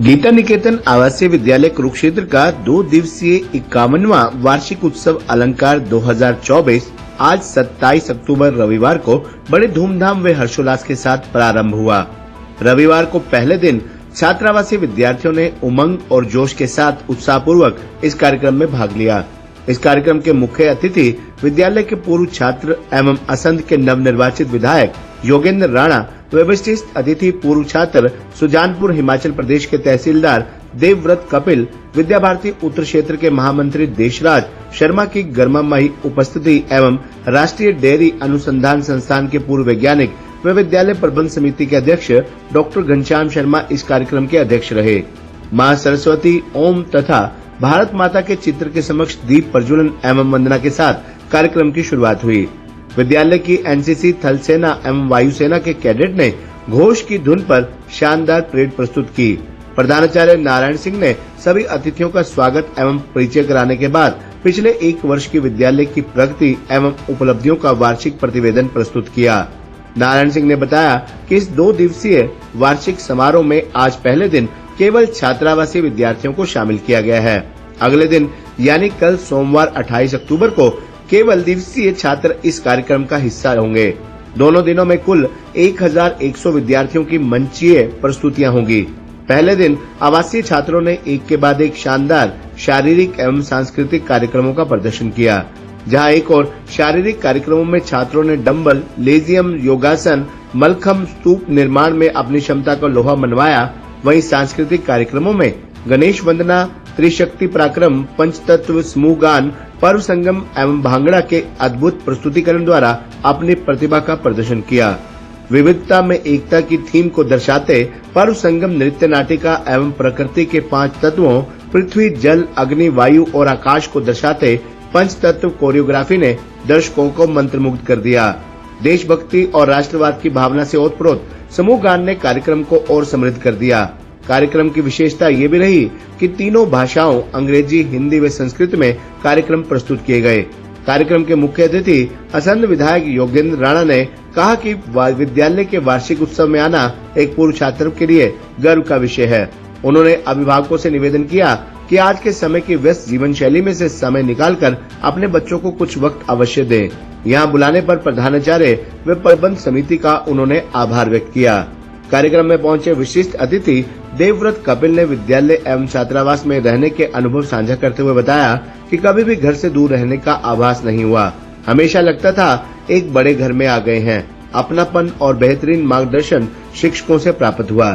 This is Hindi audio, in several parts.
गीता निकेतन आवासीय विद्यालय कुरुक्षेत्र का 2 दिवसीय 51वां वार्षिक उत्सव अलंकार 2024 आज 27 अक्टूबर रविवार को बड़े धूमधाम व हर्षोल्लास के साथ प्रारंभ हुआ। रविवार को पहले दिन छात्रावासी विद्यार्थियों ने उमंग और जोश के साथ उत्साहपूर्वक इस कार्यक्रम में भाग लिया। इस कार्यक्रम के मुख्य अतिथि विद्यालय के पूर्व छात्र एवं असंध के नवनिर्वाचित विधायक योगेंद्र राणा व विशिष्ट अतिथि पूर्व छात्र सुजानपुर हिमाचल प्रदेश के तहसीलदार देवव्रत कपिल, विद्या भारती उत्तर क्षेत्र के महामंत्री देशराज शर्मा की गर्मामयी उपस्थिति एवं राष्ट्रीय डेयरी अनुसंधान संस्थान के पूर्व वैज्ञानिक व विद्यालय प्रबंध समिति के अध्यक्ष डॉक्टर घनश्याम शर्मा इस कार्यक्रम के अध्यक्ष रहे। मां सरस्वती, ओम तथा भारत माता के चित्र के समक्ष दीप प्रज्वलन एवं वंदना के साथ कार्यक्रम की शुरुआत हुई। विद्यालय की एनसीसी, थल सेना एवं वायुसेना के कैडेट ने घोष की धुन पर शानदार परेड प्रस्तुत की। प्रधानाचार्य नारायण सिंह ने सभी अतिथियों का स्वागत एवं परिचय कराने के बाद पिछले 1 वर्ष की विद्यालय की प्रगति एवं उपलब्धियों का वार्षिक प्रतिवेदन प्रस्तुत किया। नारायण सिंह ने बताया कि इस 2 दिवसीय वार्षिक समारोह में आज पहले दिन केवल छात्रावासी विद्यार्थियों को शामिल किया गया है। अगले दिन यानी कल सोमवार 28 अक्टूबर को केवल दिवसीय छात्र इस कार्यक्रम का हिस्सा होंगे। दोनों दिनों में कुल 1100 विद्यार्थियों की मंचीय प्रस्तुतियां होंगी। पहले दिन आवासीय छात्रों ने एक के बाद एक शानदार शारीरिक एवं सांस्कृतिक कार्यक्रमों का प्रदर्शन किया। जहां एक और शारीरिक कार्यक्रमों में छात्रों ने डंबल, लेजियम, योगासन, मलखम स्तूप निर्माण में अपनी क्षमता का लोहा मनवाया। वहीं सांस्कृतिक कार्यक्रमों में गणेश वंदना, त्रिशक्ति पराक्रम, पंचतत्व, समूह गान, पर्व संगम एवं भांगड़ा के अद्भुत प्रस्तुतिकरण द्वारा अपनी प्रतिभा का प्रदर्शन किया। विविधता में एकता की थीम को दर्शाते पर्व संगम नृत्य नाटिका एवं प्रकृति के 5 तत्वों पृथ्वी, जल, अग्नि, वायु और आकाश को दर्शाते पंचतत्व कोरियोग्राफी ने दर्शकों को मंत्रमुग्ध कर दिया। देशभक्ति और राष्ट्रवाद की भावना से ओतप्रोत समूह गान ने कार्यक्रम को और समृद्ध कर दिया। कार्यक्रम की विशेषता ये भी रही कि तीनों भाषाओं अंग्रेजी, हिंदी व संस्कृत में कार्यक्रम प्रस्तुत किए गए। कार्यक्रम के मुख्य अतिथि असंध विधायक योगेंद्र राणा ने कहा कि विद्यालय के वार्षिक उत्सव में आना एक पूर्व छात्र के लिए गर्व का विषय है। उन्होंने अभिभावकों से निवेदन किया कि आज के समय की व्यस्त जीवन शैली में से समय निकालकर अपने बच्चों को कुछ वक्त अवश्य दें। यहाँ बुलाने पर प्रधानाचार्य व प्रबंध समिति का उन्होंने आभार व्यक्त किया। कार्यक्रम में पहुंचे विशिष्ट अतिथि देवव्रत कपिल ने विद्यालय एवं छात्रावास में रहने के अनुभव साझा करते हुए बताया कि कभी भी घर से दूर रहने का आभास नहीं हुआ। हमेशा लगता था एक बड़े घर में आ गए हैं। अपनापन और बेहतरीन मार्गदर्शन शिक्षकों से प्राप्त हुआ।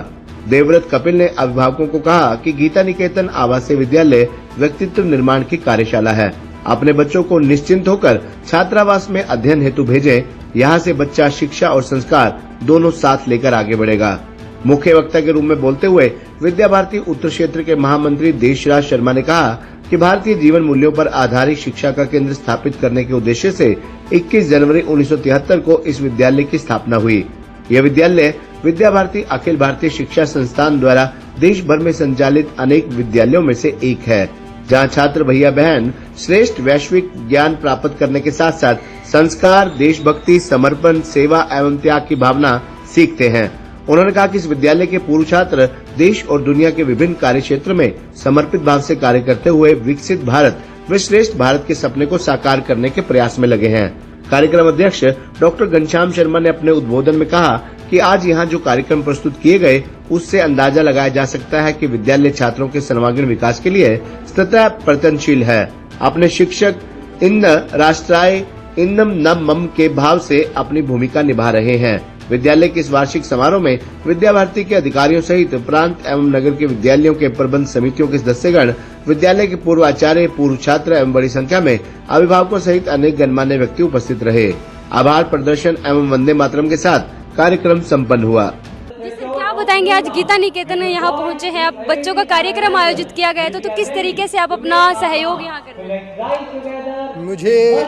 देवव्रत कपिल ने अभिभावकों को कहा कि गीता निकेतन आवासीय विद्यालय व्यक्तित्व निर्माण की कार्यशाला है। अपने बच्चों को निश्चिंत होकर छात्रावास में अध्ययन हेतु भेजें। यहाँ से बच्चा शिक्षा और संस्कार दोनों साथ लेकर आगे बढ़ेगा। मुख्य वक्ता के रूप में बोलते हुए विद्या भारती उत्तर क्षेत्र के महामंत्री देशराज शर्मा ने कहा कि भारतीय जीवन मूल्यों पर आधारित शिक्षा का केंद्र स्थापित करने के उद्देश्य से 21 जनवरी 1973 को इस विद्यालय की स्थापना हुई। यह विद्यालय विद्या भारती अखिल भारतीय शिक्षा संस्थान द्वारा देश भर में संचालित अनेक विद्यालयों में से एक है, जहां छात्र भैया बहन श्रेष्ठ वैश्विक ज्ञान प्राप्त करने के साथ साथ संस्कार, देशभक्ति, समर्पण, सेवा एवं त्याग की भावना सीखते हैं। उन्होंने कहा कि इस विद्यालय के पूर्व छात्र देश और दुनिया के विभिन्न कार्य क्षेत्र में समर्पित भाव से कार्य करते हुए विकसित भारत व श्रेष्ठ भारत के सपने को साकार करने के प्रयास में लगे हैं। कार्यक्रम अध्यक्ष डॉक्टर घनश्याम शर्मा ने अपने उद्बोधन में कहा कि आज यहाँ जो कार्यक्रम प्रस्तुत किए गए उससे अंदाजा लगाया जा सकता है कि विद्यालय छात्रों के सर्वांगीण विकास के लिए सतत प्रयत्नशील है। अपने शिक्षक इन्न राष्ट्राय इन्नम नम मम के भाव से अपनी भूमिका निभा रहे हैं। विद्यालय के इस वार्षिक समारोह में विद्या भारती के अधिकारियों सहित प्रांत एवं नगर के विद्यालयों के प्रबंध समितियों के सदस्यगण, विद्यालय के पूर्व आचार्य, पूर्व छात्र एवं बड़ी संख्या में अभिभावकों सहित अनेक गणमान्य व्यक्ति उपस्थित रहे। आभार प्रदर्शन एवं वंदे मातरम के साथ कार्यक्रम संपन्न हुआ। क्या बताएंगे, आज गीता निकेतन यहाँ पहुँचे हैं, आप बच्चों का कार्यक्रम आयोजित किया गया तो किस तरीके से आप अपना सहयोग यहाँ कर रहे हैं? मुझे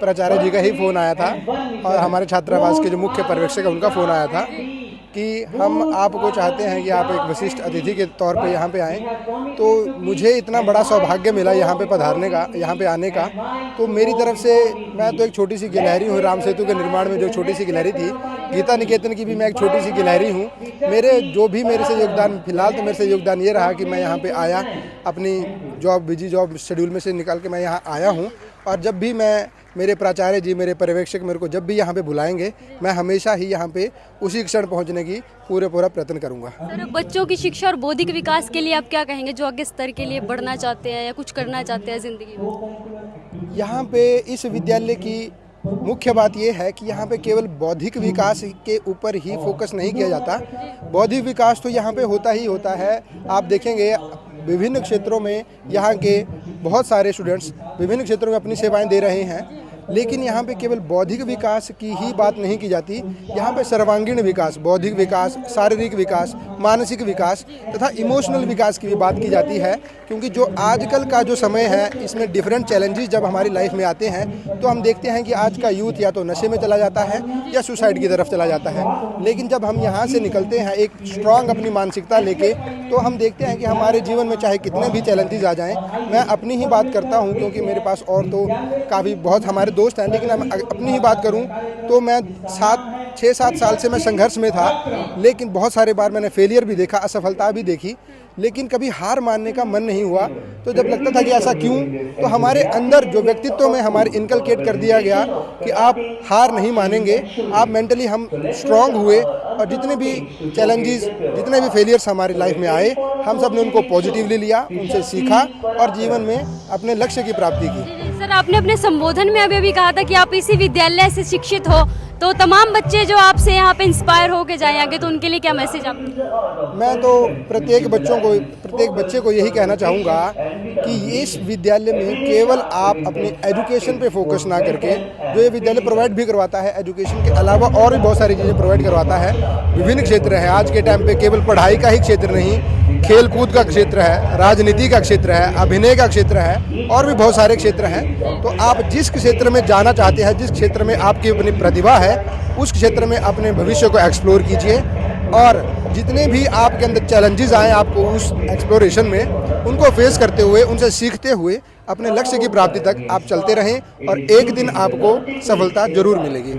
प्राचार्य जी का ही फ़ोन आया था और हमारे छात्रावास के जो मुख्य पर्यवेक्षक है उनका फ़ोन आया था कि हम आपको चाहते हैं कि आप एक विशिष्ट अतिथि के तौर पे यहाँ पे आएँ। तो मुझे इतना बड़ा सौभाग्य मिला यहाँ पे पधारने का, यहाँ पे आने का। तो मेरी तरफ से मैं तो एक छोटी सी गिलहरी हूँ, राम सेतु के निर्माण में जो छोटी सी गिलहरी थी, गीता निकेतन की भी मैं एक छोटी सी गिलहरी हूँ। मेरे से योगदान, फिलहाल तो मेरे से योगदान ये रहा कि मैं यहाँ पे आया, अपनी बिजी जॉब शेड्यूल में से निकाल के मैं यहाँ आया हूँ। और जब भी मेरे प्राचार्य जी, मेरे पर्यवेक्षक मेरे को जब भी यहाँ पे बुलाएंगे, मैं हमेशा ही यहाँ पे उसी क्षण पहुँचने की पूरा प्रयत्न करूँगा। सर, बच्चों की शिक्षा और बौद्धिक विकास के लिए आप क्या कहेंगे, जो आगे स्तर के लिए बढ़ना चाहते हैं या कुछ करना चाहते हैं ज़िंदगी में? यहाँ पे इस विद्यालय की मुख्य बात यह है कि यहाँ पे केवल बौद्धिक विकास के ऊपर ही फोकस नहीं किया जाता। बौद्धिक विकास तो यहाँ पे होता ही होता है। आप देखेंगे विभिन्न क्षेत्रों में यहाँ के बहुत सारे स्टूडेंट्स विभिन्न क्षेत्रों में अपनी सेवाएं दे रहे हैं, लेकिन यहाँ पे केवल बौद्धिक विकास की ही बात नहीं की जाती। यहाँ पे सर्वांगीण विकास, बौद्धिक विकास, शारीरिक विकास, मानसिक विकास तथा इमोशनल विकास की भी बात की जाती है। क्योंकि जो आजकल का जो समय है, इसमें डिफरेंट चैलेंजेस जब हमारी लाइफ में आते हैं तो हम देखते हैं कि आज का यूथ या तो नशे में चला जाता है या सुसाइड की तरफ चला जाता है। लेकिन जब हम यहाँ से निकलते हैं एक स्ट्रॉन्ग अपनी मानसिकता लेके, तो हम देखते हैं कि हमारे जीवन में चाहे कितने भी चैलेंजेस आ जाएँ, मैं अपनी ही बात करता हूँ क्योंकि मेरे पास और तो काफ़ी बहुत हमारे दोस्त हैं, लेकिन मैं अपनी ही बात करूं तो मैं 6-7 साल से मैं संघर्ष में था, लेकिन बहुत सारे बार मैंने फेलियर भी देखा, असफलता भी देखी, लेकिन कभी हार मानने का मन नहीं हुआ। तो जब लगता था कि ऐसा क्यों, तो हमारे अंदर जो व्यक्तित्व में हमारे इनकलकेट कर दिया गया कि आप हार नहीं मानेंगे, आप मेंटली हम स्ट्रांग हुए और जितने भी चैलेंजेस, जितने भी फेलियर्स हमारी लाइफ में आए, हम सब ने उनको पॉजिटिवली लिया, उनसे सीखा और जीवन में अपने लक्ष्य की प्राप्ति की। सर, आपने अपने संबोधन में अभी कहा था कि आप इसी विद्यालय से शिक्षित हो, तो तमाम बच्चे जो आपसे यहाँ पे इंस्पायर होके जाएं आगे, तो उनके लिए क्या मैसेज आप? मैं तो प्रत्येक बच्चे को यही कहना चाहूँगा कि इस विद्यालय में केवल आप अपनी एजुकेशन पे फोकस ना करके, जो ये विद्यालय प्रोवाइड भी करवाता है, एजुकेशन के अलावा और भी बहुत सारी चीज़ें प्रोवाइड करवाता है। विभिन्न क्षेत्र हैं आज के टाइम पे, केवल पढ़ाई का ही क्षेत्र नहीं, खेल कूद का क्षेत्र है, राजनीति का क्षेत्र है, अभिनय का क्षेत्र है और भी बहुत सारे क्षेत्र हैं। तो आप जिस क्षेत्र में जाना चाहते हैं, जिस क्षेत्र में आपकी अपनी प्रतिभा है, उस क्षेत्र में अपने भविष्य को एक्सप्लोर कीजिए और जितने भी आपके अंदर चैलेंजेस आए आपको उस एक्सप्लोरेशन में, उनको फेस करते हुए, उनसे सीखते हुए अपने लक्ष्य की प्राप्ति तक आप चलते रहें और एक दिन आपको सफलता जरूर मिलेगी।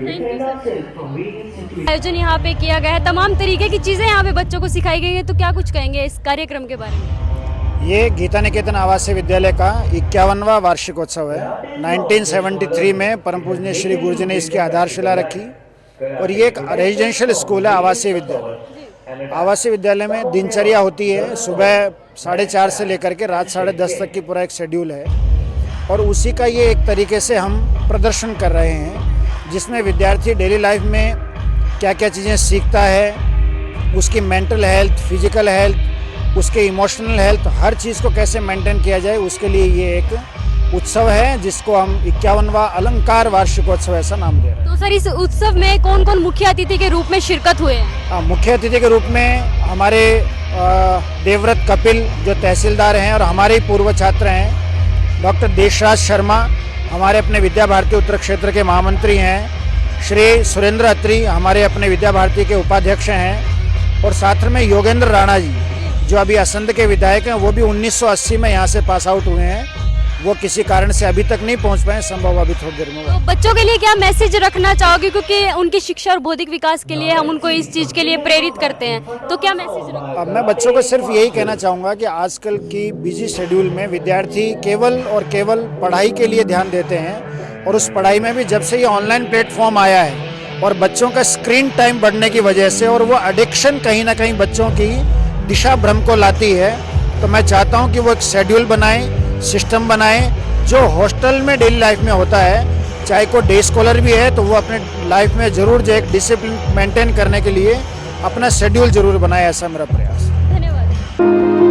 आयोजन यहाँ पे किया गया है, तमाम तरीके की चीज़ें यहाँ पे बच्चों को सिखाई गई है, तो क्या कुछ कहेंगे इस कार्यक्रम के बारे में? ये गीता निकेतन आवासीय विद्यालय का 51वां वार्षिकोत्सव है। 1973 में परम पूजनीय श्री गुरु जी ने इसकी आधारशिला रखी और ये एक रेजिडेंशियल स्कूल है, आवासीय विद्यालय। आवासीय विद्यालय में दिनचर्या होती है, सुबह 4:30 से लेकर के रात 10:30 तक की पूरा एक शेड्यूल है और उसी का ये एक तरीके से हम प्रदर्शन कर रहे हैं, जिसमें विद्यार्थी डेली लाइफ में क्या क्या चीज़ें सीखता है, उसकी मेंटल हेल्थ, फिजिकल हेल्थ, उसके इमोशनल हेल्थ, हर चीज़ को कैसे मेंटेन किया जाए, उसके लिए ये एक उत्सव है जिसको हम 51वां अलंकार वार्षिकोत्सव ऐसा नाम दे रहे हैं। तो सर, इस उत्सव में कौन कौन मुख्य अतिथि के रूप में शिरकत हुए हैं? मुख्य अतिथि के रूप में हमारे देवव्रत कपिल जो तहसीलदार हैं और हमारे ही पूर्व छात्र हैं, डॉक्टर देशराज शर्मा हमारे अपने विद्या भारती उत्तर क्षेत्र के महामंत्री हैं, श्री सुरेंद्र अत्री हमारे अपने विद्या भारती के उपाध्यक्ष हैं और साथ में योगेंद्र राणा जी जो अभी असंध के विधायक हैं, वो भी 1980 में यहाँ से पास आउट हुए हैं। वो किसी कारण से अभी तक नहीं पहुंच पाए, संभव अभी थोड़ी देर में। तो बच्चों के लिए क्या मैसेज रखना चाहोगे, क्योंकि उनकी शिक्षा और बौद्धिक विकास के लिए हम उनको इस चीज़ के लिए प्रेरित करते हैं, तो क्या मैसेज रखोगे? अब मैं बच्चों को सिर्फ यही कहना चाहूँगा कि आजकल की बिजी शेड्यूल में विद्यार्थी केवल और केवल पढ़ाई के लिए ध्यान देते हैं और उस पढ़ाई में भी जब से ये ऑनलाइन प्लेटफॉर्म आया है और बच्चों का स्क्रीन टाइम बढ़ने की वजह से और वो एडिक्शन कहीं ना कहीं बच्चों की दिशा भ्रम को लाती है, तो मैं चाहता हूँ कि वो एक शेड्यूल बनाएं, सिस्टम बनाएं जो हॉस्टल में डेली लाइफ में होता है, चाहे कोई डे स्कॉलर भी है तो वो अपने लाइफ में ज़रूर जो एक डिसिप्लिन मेंटेन करने के लिए अपना शेड्यूल ज़रूर बनाए, ऐसा मेरा प्रयास। धन्यवाद।